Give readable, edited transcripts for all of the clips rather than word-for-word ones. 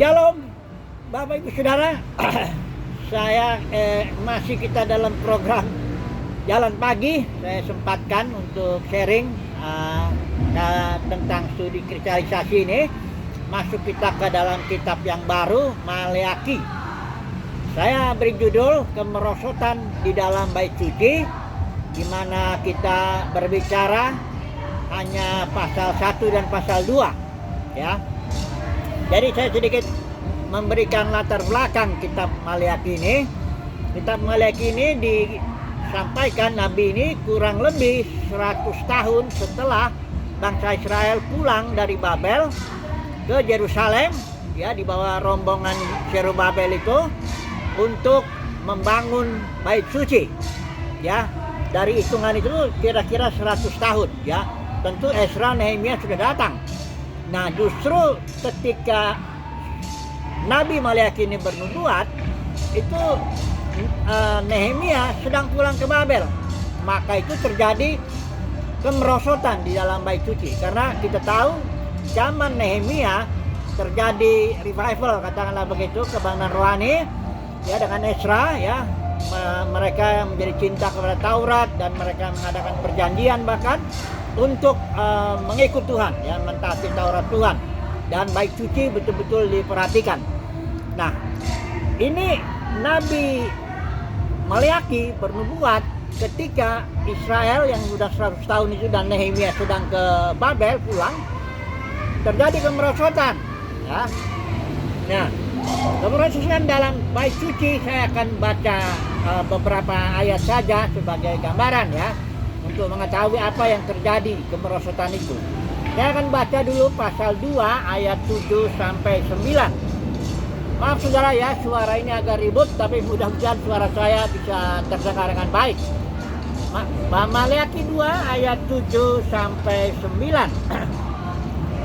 Shalom Bapak Ibu Saudara. Saya masih kita dalam program Jalan Pagi. Saya sempatkan untuk sharing tentang studi kristalisasi ini. Masuk kita ke dalam kitab yang baru, Maleakhi. Saya beri judul Kemerosotan di dalam Bait Suci, di mana kita berbicara hanya pasal 1 dan pasal 2, ya. Jadi saya sedikit memberikan latar belakang kitab Maleakhi ini. Kitab Maleakhi ini disampaikan Nabi ini kurang lebih 100 tahun setelah bangsa Israel pulang dari Babel ke Yerusalem, ya, di bawah rombongan Zerubabel itu untuk membangun Bait Suci, ya. Dari hitungan itu kira-kira 100 tahun, ya. Tentu Ezra, Nehemia sudah datang. Nah, justru ketika Nabi Maleakhi ini bernubuat, itu Nehemia sedang pulang ke Babel. Maka itu terjadi kemerosotan di dalam Bait Suci. Karena kita tahu zaman Nehemia terjadi revival, katakanlah begitu, kebangkitan rohani, ya, dengan Ezra, ya. Mereka menjadi cinta kepada Taurat dan mereka mengadakan perjanjian bahkan untuk mengikut Tuhan, ya, mentaati Taurat Tuhan, dan Bait Suci betul-betul diperhatikan. Nah, ini Nabi Maleakhi bernubuat ketika Israel yang sudah 100 tahun itu dan Nehemia sedang ke Babel pulang, terjadi kemerosotan, ya. Nah, kemerosotan dalam Bait Suci saya akan baca beberapa ayat saja sebagai gambaran, ya, untuk mengetahui apa yang terjadi kemerosotan itu. Saya akan baca dulu pasal 2 ayat 7 sampai 9. Maaf saudara, ya, suara ini agak ribut, tapi mudah-mudahan suara saya bisa terdengar dengan baik. Maleakhi 2 ayat 7 sampai 9.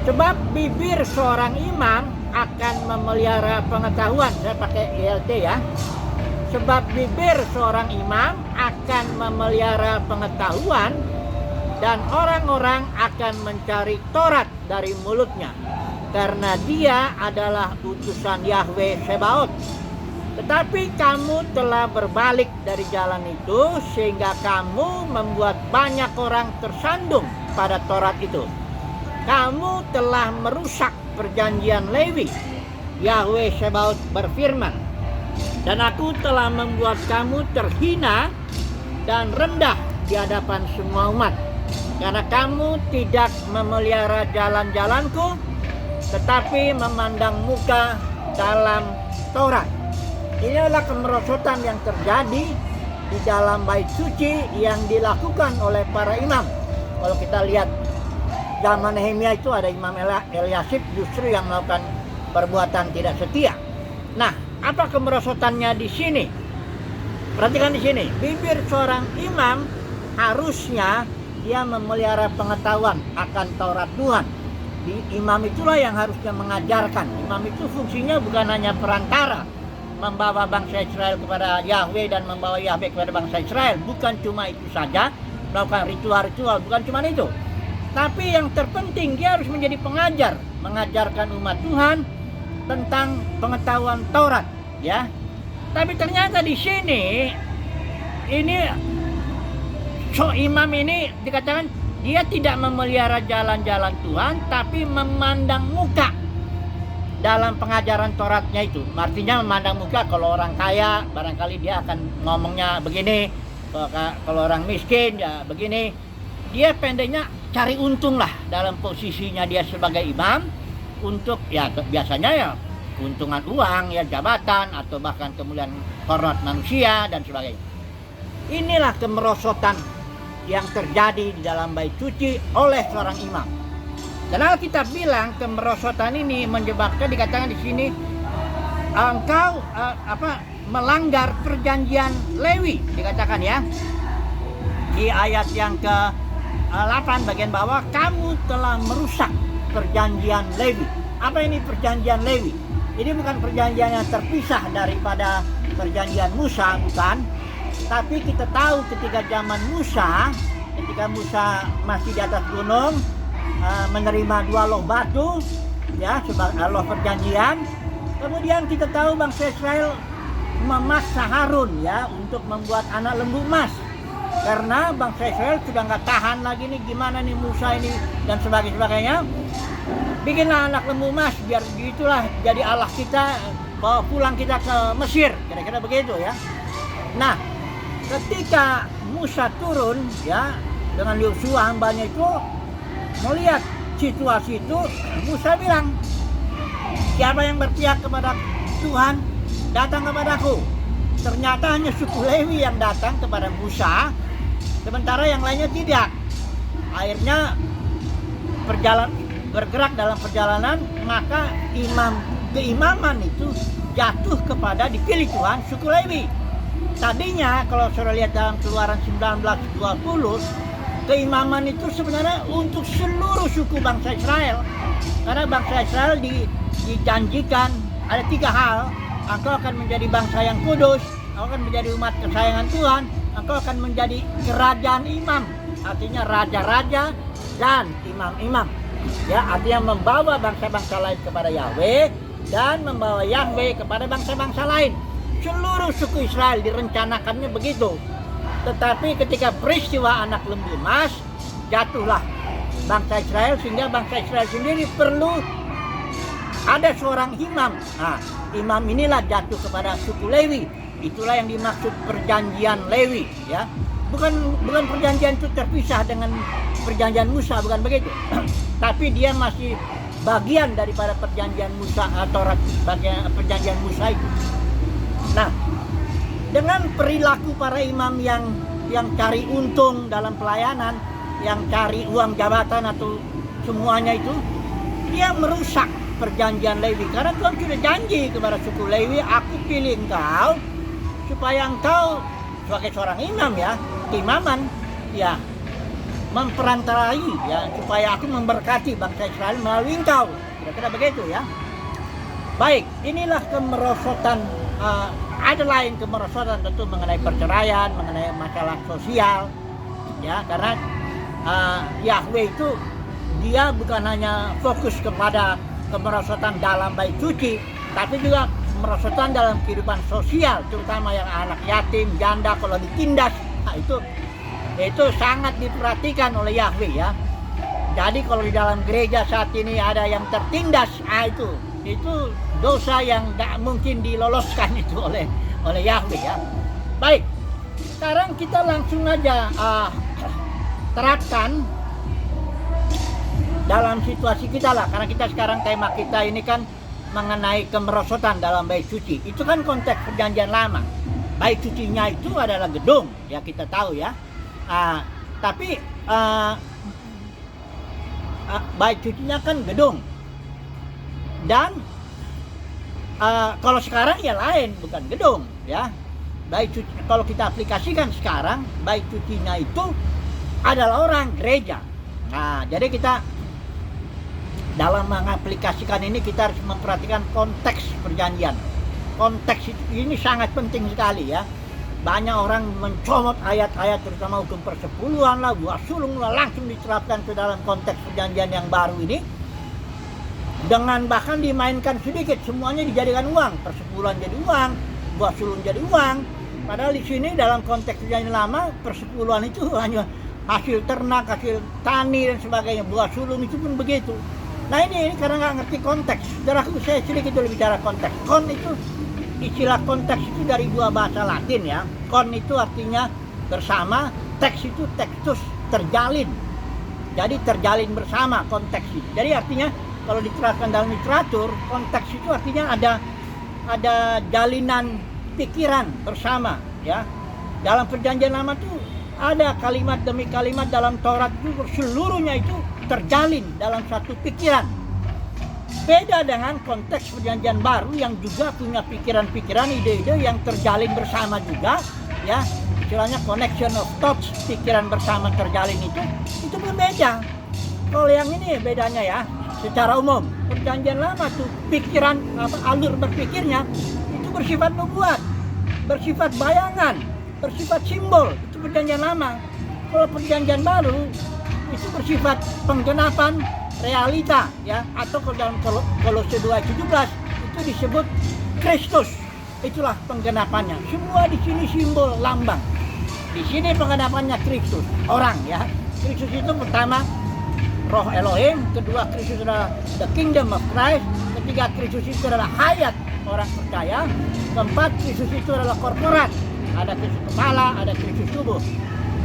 Sebab bibir seorang imam akan memelihara pengetahuan. Saya pakai ELT, ya. Sebab bibir seorang imam akan memelihara pengetahuan, dan orang-orang akan mencari Taurat dari mulutnya, karena dia adalah utusan Yahweh Sebaot. Tetapi kamu telah berbalik dari jalan itu, sehingga kamu membuat banyak orang tersandung pada Taurat itu. Kamu telah merusak perjanjian Lewi. Yahweh Sebaot berfirman, dan aku telah membuat kamu terhina dan rendah di hadapan semua umat, karena kamu tidak memelihara jalan-jalanku, tetapi memandang muka dalam Taurat. Ini adalah kemerosotan yang terjadi di dalam Bait Suci yang dilakukan oleh para imam. Kalau kita lihat zaman Nehemia itu ada Imam Eliasib justru yang melakukan perbuatan tidak setia. Nah, apa kemerosotannya di sini? Perhatikan di sini. Bibir seorang imam harusnya dia memelihara pengetahuan akan Taurat Tuhan. Imam itulah yang harusnya mengajarkan. Imam itu fungsinya bukan hanya perantara, membawa bangsa Israel kepada Yahweh dan membawa Yahweh kepada bangsa Israel. Bukan cuma itu saja, melakukan ritual-ritual, bukan cuma itu. Tapi yang terpenting dia harus menjadi pengajar, mengajarkan umat Tuhan tentang pengetahuan Taurat, ya. Tapi ternyata di sini imam ini dikatakan dia tidak memelihara jalan-jalan Tuhan, tapi memandang muka dalam pengajaran Tauratnya itu. Artinya memandang muka. Kalau orang kaya barangkali dia akan ngomongnya begini, kalau orang miskin ya begini. Dia pendeknya cari untung lah dalam posisinya dia sebagai imam, untuk ya biasanya ya keuntungan uang, ya jabatan, atau bahkan kemudian hormat manusia dan sebagainya. Inilah kemerosotan yang terjadi di dalam Bait Suci oleh seorang imam. Dan Alkitab bilang kemerosotan ini menyebabkan, dikatakan di sini, engkau melanggar perjanjian Lewi, dikatakan, ya. Di ayat yang ke-8 bagian bawah, kamu telah merusak perjanjian Lewi. Apa ini perjanjian Lewi? Ini bukan perjanjian yang terpisah daripada perjanjian Musa, bukan. Tapi kita tahu ketika zaman Musa, ketika Musa masih di atas gunung, menerima 2 loh batu, ya, sebagai loh perjanjian, Kemudian kita tahu bangsa Israel memaksa Harun ya untuk membuat anak lembu emas, karena bangsa Israel sudah nggak tahan lagi nih, gimana nih Musa ini dan sebagainya. Bikinlah anak lembu emas, biar gitulah jadi Allah kita, bawa pulang kita ke Mesir, kira-kira begitu ya. Nah, ketika Musa turun ya dengan Yosua hambanya itu melihat situasi itu, Musa bilang, siapa yang berpihak kepada Tuhan datang kepadaku. Ternyata hanya suku Lewi yang datang kepada Musa, sementara yang lainnya tidak. Akhirnya bergerak dalam perjalanan, maka keimaman itu jatuh kepada dipilih Tuhan suku Lewi. Tadinya kalau saudara lihat dalam Keluaran 19:20, keimaman itu sebenarnya untuk seluruh suku bangsa Israel. Karena bangsa Israel dijanjikan ada 3 hal. Engkau akan menjadi bangsa yang kudus, engkau akan menjadi umat kesayangan Tuhan, engkau akan menjadi kerajaan imam. Artinya raja-raja dan imam-imam. Ya, artinya membawa bangsa-bangsa lain kepada Yahweh dan membawa Yahweh kepada bangsa-bangsa lain. Seluruh suku Israel direncanakannya begitu. Tetapi ketika peristiwa anak lembu emas, jatuhlah bangsa Israel, sehingga bangsa Israel sendiri perlu ada seorang imam. Nah, imam inilah jatuh kepada suku Lewi. Itulah yang dimaksud perjanjian Lewi ya. Bukan perjanjian itu terpisah dengan perjanjian Musa, bukan begitu. Tapi dia masih bagian daripada perjanjian Musa atau bagian perjanjian Musa itu. Nah, dengan perilaku para imam yang cari untung dalam pelayanan, yang cari uang jabatan atau semuanya itu, dia merusak perjanjian Lewi. Karena Tuhan sudah janji kepada suku Lewi, aku pilih engkau supaya engkau sebagai seorang imam ya, imaman ya, memperantarai ya, supaya aku memberkati bangsa Israel melalui engkau. Kira-kira begitu ya. Baik, inilah kemerosotan. Ada lain kemerosotan tentu mengenai perceraian, mengenai masalah sosial ya, karena Yahweh itu dia bukan hanya fokus kepada kemerosotan dalam bait suci, tapi juga kemerosotan dalam kehidupan sosial, terutama yang anak yatim, janda kalau ditindas. Nah, itu sangat diperhatikan oleh Yahweh ya. Jadi kalau di dalam gereja saat ini ada yang tertindas, itu dosa yang tidak mungkin diloloskan itu oleh Yahweh ya. Baik, sekarang kita langsung aja terapkan dalam situasi kita lah, karena kita sekarang tema kita ini kan mengenai kemerosotan dalam bait suci. Itu kan konteks perjanjian lama. Bait sucinya itu adalah gedung ya, kita tahu ya. Tapi bait sucinya kan gedung. Dan kalau sekarang ya lain, bukan gedung ya. Bait suci, kalau kita aplikasikan sekarang, bait sucinya itu adalah orang, gereja. Nah, jadi kita dalam mengaplikasikan ini kita harus memperhatikan konteks perjanjian. Konteks ini sangat penting sekali ya. Banyak orang mencomot ayat-ayat terutama hukum persepuluhan lah, buah sulung lah, langsung diterapkan ke dalam konteks perjanjian yang baru ini. Dengan bahkan dimainkan sedikit, semuanya dijadikan uang. Persepuluhan jadi uang, buah sulung jadi uang. Padahal di sini dalam konteks perjanjian lama, persepuluhan itu hanya hasil ternak, hasil tani dan sebagainya. Buah sulung itu pun begitu. Nah ini karena nggak ngerti konteks. Saudaraku, saya sedikit dulu bicara konteks. Kon itu, istilah konteks itu dari 2 bahasa Latin ya. Kon itu artinya bersama, teks itu textus, terjalin. Jadi terjalin bersama konteks itu. Jadi artinya kalau diterapkan dalam literatur, konteks itu artinya ada jalinan pikiran bersama ya. Dalam perjanjian lama itu ada kalimat demi kalimat dalam Taurat itu seluruhnya itu terjalin dalam satu pikiran. Beda dengan konteks perjanjian baru yang juga punya pikiran-pikiran, ide-ide yang terjalin bersama juga ya. Istilahnya connection of thoughts, pikiran bersama terjalin itu berbeda. Kalau yang ini bedanya ya. Secara umum, perjanjian lama tuh pikiran alur berpikirnya itu bersifat nubuat, bersifat bayangan, bersifat simbol. Itu perjanjian lama. Kalau perjanjian baru itu bersifat penggenapan realita ya, atau kalau dalam Kolose 2:17 itu itu disebut Kristus. Itulah penggenapannya. Semua di sini simbol lambang. Di sini penggenapannya Kristus, orang ya. Kristus itu pertama Roh Elohim, kedua Kristus adalah the kingdom of Christ, ketiga Kristus itu adalah hayat orang percaya, keempat Kristus itu adalah korporat. Ada Kristus kepala, ada Kristus tubuh.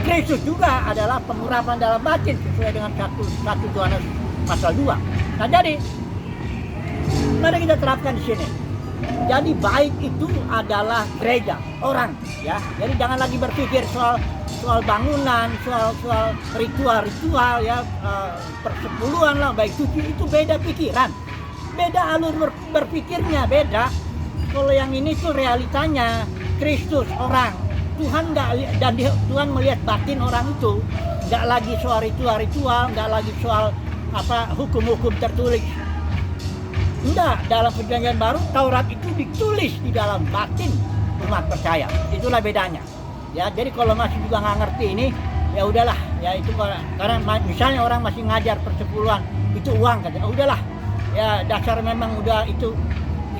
Kristus juga adalah pengurapan dalam batin sesuai dengan 1 Yohanes pasal 2. Nah jadi, mari kita terapkan di sini. Jadi baik itu adalah gereja, orang, ya. Jadi jangan lagi berpikir soal bangunan, soal ritual ya, persepuluhan lah, baik itu beda pikiran, beda alur berpikirnya, beda. Kalau yang ini tuh realitanya Kristus, orang. Tuhan Tuhan melihat batin orang itu, nggak lagi soal ritual, nggak lagi soal hukum-hukum tertulis. Enggak, dalam perjanjian baru Taurat itu ditulis di dalam batin umat percaya. Itulah bedanya. Ya, jadi kalau masih juga nggak ngerti ini, ya udahlah. Ya itu karena misalnya orang masih ngajar persepuluhan itu uang katanya. Udahlah. Ya dasar memang udah itu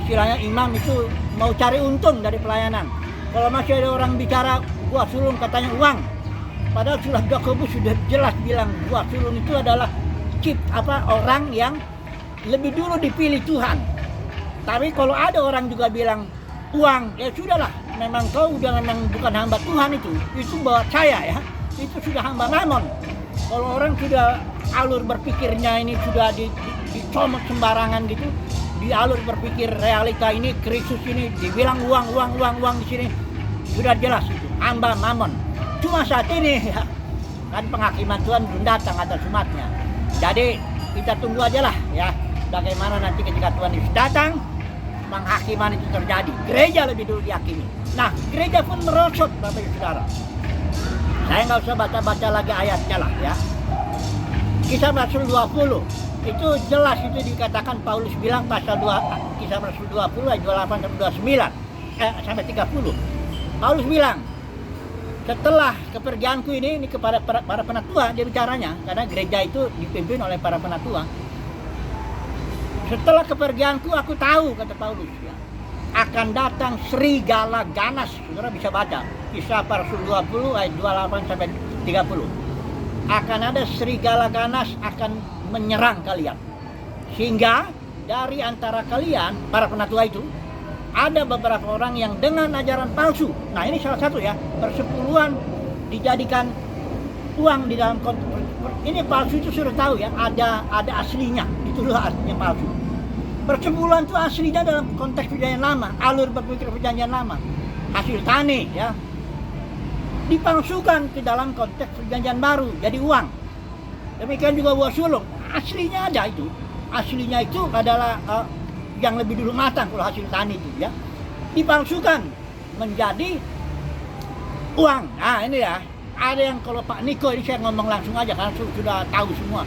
istilahnya imam itu mau cari untung dari pelayanan. Kalau masih ada orang bicara buah sulung katanya uang. Padahal surat Yakobus sudah jelas bilang buah sulung itu adalah orang yang lebih dulu dipilih Tuhan. Tapi kalau ada orang juga bilang uang, ya sudahlah, memang kau udah memang bukan hamba Tuhan itu buat saya ya, itu sudah hamba mamon. Kalau orang sudah alur berpikirnya ini sudah dicomot sembarangan gitu, di alur berpikir realita ini Kristus ini dibilang uang di sini sudah jelas itu hamba mamon. Cuma saat ini ya, kan penghakiman Tuhan belum datang atas umatnya. Jadi kita tunggu aja lah ya. Bagaimana nanti ketika Tuhan Yesus datang, penghakiman itu terjadi. Gereja lebih dulu dihakimi. Nah, gereja pun merosot, Bapak Ibu Saudara. Saya nggak usah baca-baca lagi ayatnya lah ya. Kisah Rasul 20, itu jelas itu dikatakan Paulus bilang pasal 2, Kisah Rasul 20 ayat 28 sampai 30. Paulus bilang, setelah kepergianku ini kepada para penatua, dia bicaranya, karena gereja itu dipimpin oleh para penatua. Setelah kepergianku aku tahu, kata Paulus ya, akan datang serigala ganas. Saudara bisa baca Kisah Rasul 20 ayat 28 sampai 30. Akan ada serigala ganas akan menyerang kalian. Sehingga dari antara kalian para penatua itu ada beberapa orang yang dengan ajaran palsu. Nah, ini salah satu ya, persepuluhan dijadikan uang di dalam konteks. Ini palsu itu sudah tahu ya, ada aslinya. Itulah aslinya palsu. Persepuluhan itu aslinya dalam konteks perjanjian lama, alur berpikir perjanjian lama. Hasil tani ya, dipalsukan ke dalam konteks perjanjian baru, jadi uang. Demikian juga buah sulung, aslinya ada itu. Aslinya itu adalah yang lebih dulu matang kalau hasil tani itu ya. Dipalsukan menjadi uang. Nah ini ya, ada yang kalau Pak Niko ini saya ngomong langsung aja karena sudah tahu semua.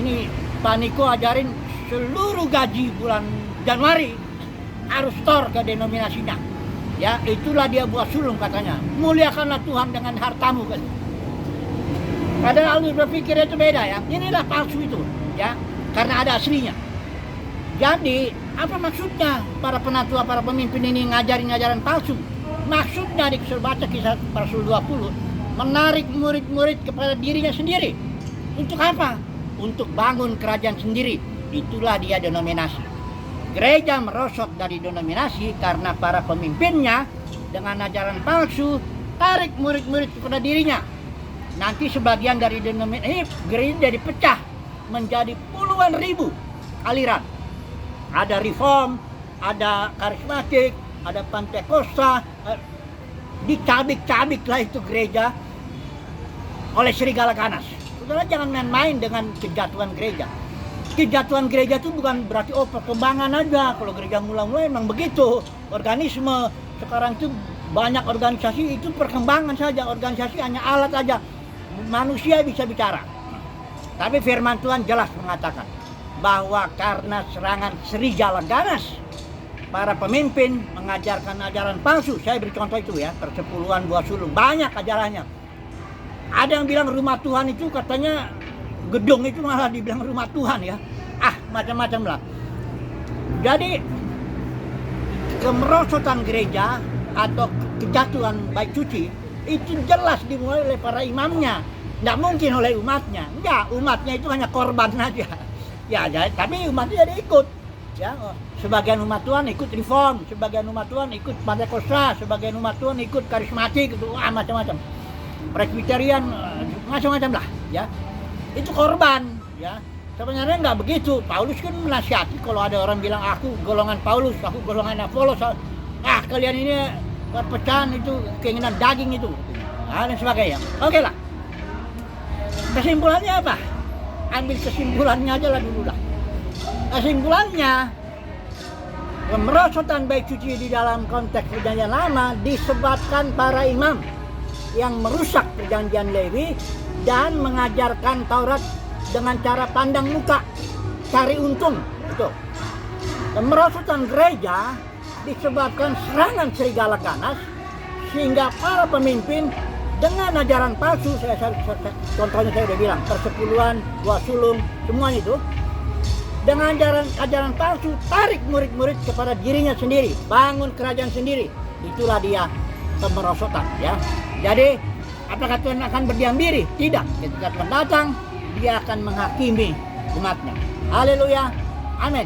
Ini Pak Niko ajarin seluruh gaji bulan Januari harus store ke denominasinya. Ya, itulah dia buah sulung katanya. Muliakanlah Tuhan dengan hartamu kan. Padahal alur berpikirnya itu beda ya. Inilah palsu itu ya, karena ada aslinya. Jadi, apa maksudnya para penatua, para pemimpin ini ngajarin ajaran palsu? Maksudnya disuruh baca Kisah Rasul 20, menarik murid-murid kepada dirinya sendiri. Untuk apa? Untuk bangun kerajaan sendiri. Itulah dia denominasi. Gereja merosot dari denominasi karena para pemimpinnya dengan ajaran palsu tarik murid-murid kepada dirinya. Nanti sebagian dari denominasi ini gereja jadi pecah menjadi puluhan ribu aliran. Ada reform, ada karismatik, ada Pantekosta, dicabik-cabik lah itu gereja oleh serigala ganas. Saudara jangan main-main dengan kejatuhan gereja. Kejatuhan gereja itu bukan berarti perkembangan aja. Kalau gereja mula-mula memang begitu. Organisme sekarang itu banyak organisasi, itu perkembangan saja. Organisasi hanya alat aja. Manusia bisa bicara. Tapi firman Tuhan jelas mengatakan bahwa karena serangan serigala ganas, para pemimpin mengajarkan ajaran palsu. Saya beri contoh itu ya, persepuluhan buah sulung, banyak ajarannya. Ada yang bilang rumah Tuhan itu katanya gedung itu malah dibilang rumah Tuhan ya. Macam-macam lah. Jadi kemerosotan gereja atau kejatuhan bait suci itu jelas dimulai oleh para imamnya, nggak mungkin oleh umatnya. Enggak, umatnya itu hanya korban aja. Ya, tapi umatnya ada ikut. Ya, sebagian umat Tuhan ikut reform, sebagian umat Tuhan ikut Pentakosta, sebagian umat Tuhan ikut karismatik, itu macam-macam. Presbyterian, macam-macam lah. Ya, itu korban. Ya, sebenarnya nggak begitu. Paulus kan menasihati kalau ada orang bilang aku golongan Paulus, aku golongan Apolos, kalian ini perpecahan itu keinginan daging itu, dan sebagainya. Oke lah. Kesimpulannya apa? Ambil kesimpulannya aja lah dulu lah. Kesimpulannya, kemerosotan bait suci di dalam konteks perjanjian lama disebabkan para imam yang merusak perjanjian Lewi dan mengajarkan Taurat dengan cara pandang muka, cari untung. Itu. Kemerosotan gereja disebabkan serangan serigala ganas sehingga para pemimpin dengan ajaran palsu, contohnya saya udah bilang, persepuluhan, dua sulung, semuanya itu dengan ajaran palsu tarik murid-murid kepada dirinya sendiri, bangun kerajaan sendiri. Itulah dia kemerosotan, ya. Jadi apakah Tuhan akan berdiam diri? Tidak. Ketika Tuhan datang, dia akan menghakimi umatnya. Haleluya, amin.